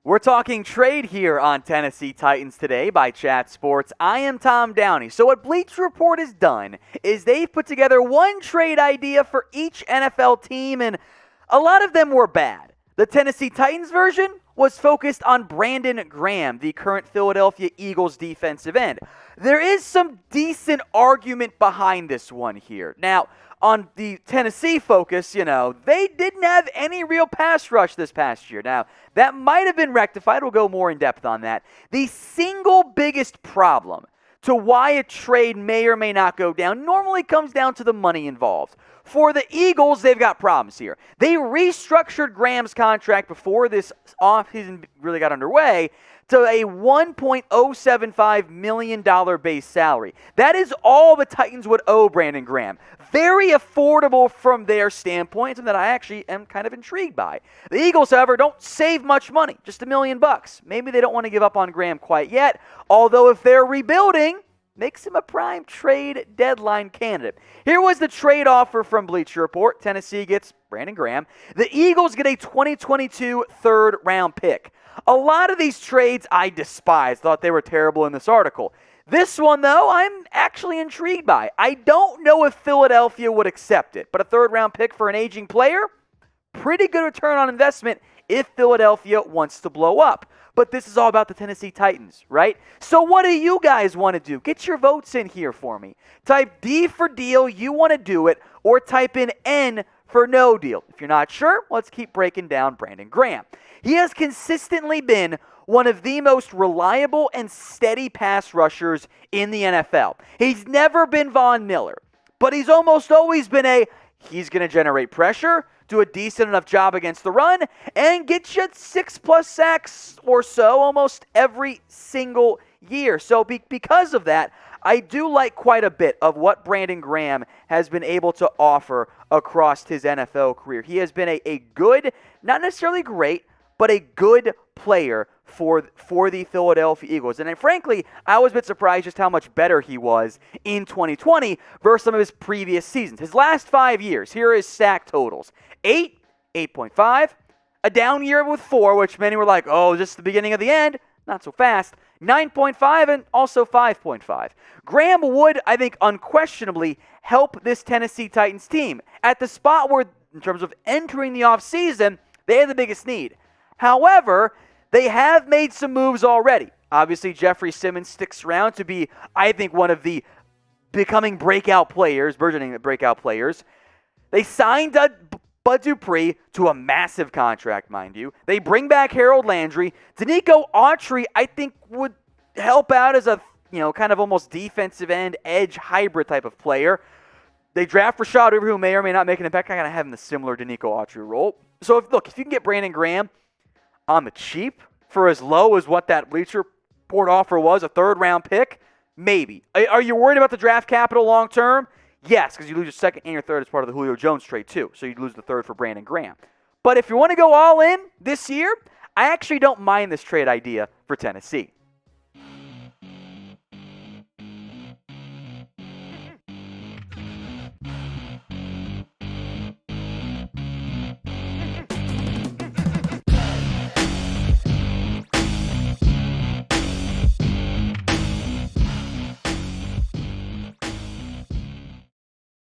We're talking trade here on Tennessee Titans today by Chat Sports. I am Tom Downey. So what Bleacher Report has done is they've put together one trade idea for each NFL team, and a lot of them were bad. The Tennessee Titans version was focused on Brandon Graham, the current Philadelphia Eagles defensive end. There is some decent argument behind this one here. Now, on the Tennessee focus, they didn't have any real pass rush this past year. Now, that might have been rectified. We'll go more in depth on that. The single biggest problem to why a trade may or may not go down normally comes down to the money involved. For the Eagles, they've got problems here. They restructured Graham's contract before this offseason really got underway to a $1.075 million base salary. That is all the Titans would owe Brandon Graham. Very affordable from their standpoint, and that I actually am kind of intrigued by. The Eagles, however, don't save much money, just $1 million. Maybe they don't want to give up on Graham quite yet, although if they're rebuilding, makes him a prime trade deadline candidate. Here was the trade offer from Bleacher Report. Tennessee gets Brandon Graham. The Eagles get a 2022 third-round pick. A lot of these trades I despised, thought they were terrible in this article. This one, though, I'm actually intrigued by. I don't know if Philadelphia would accept it, but a third-round pick for an aging player? Pretty good return on investment if Philadelphia wants to blow up. But this is all about the Tennessee Titans, right? So what do you guys want to do? Get your votes in here for me. Type D for deal, you want to do it, or type in N for no deal. If you're not sure, let's keep breaking down Brandon Graham. He has consistently been one of the most reliable and steady pass rushers in the NFL. He's never been Von Miller, but he's almost always been he's going to generate pressure, do a decent enough job against the run, and get you 6+ sacks or so almost every single year. So because of that, I do like quite a bit of what Brandon Graham has been able to offer across his NFL career. He has been a good, not necessarily great, but a good player for the Philadelphia Eagles. And frankly, I was a bit surprised just how much better he was in 2020 versus some of his previous seasons. His last 5 years, here are his sack totals. 8, 8.5, a down year with 4, which many were like, oh, is this the beginning of the end? Not so fast. 9.5 and also 5.5. Graham would, I think, unquestionably help this Tennessee Titans team at the spot where, in terms of entering the offseason, they had the biggest need. However, they have made some moves already. Obviously, Jeffrey Simmons sticks around to be, I think, one of the becoming breakout players, burgeoning breakout players. They signed Bud Dupree to a massive contract, mind you. They bring back Harold Landry. Denico Autry, I think, would help out as a kind of almost defensive end, edge hybrid type of player. They draft Rashad River, who may or may not make an impact. I gotta have him in the similar Denico Autry role. So if you can get Brandon Graham on the cheap for as low as what that Bleacher Report offer was, a third-round pick, maybe. Are you worried about the draft capital long term? Yes, because you lose your second and your third as part of the Julio Jones trade too, so you'd lose the third for Brandon Graham. But if you want to go all in this year, I actually don't mind this trade idea for Tennessee.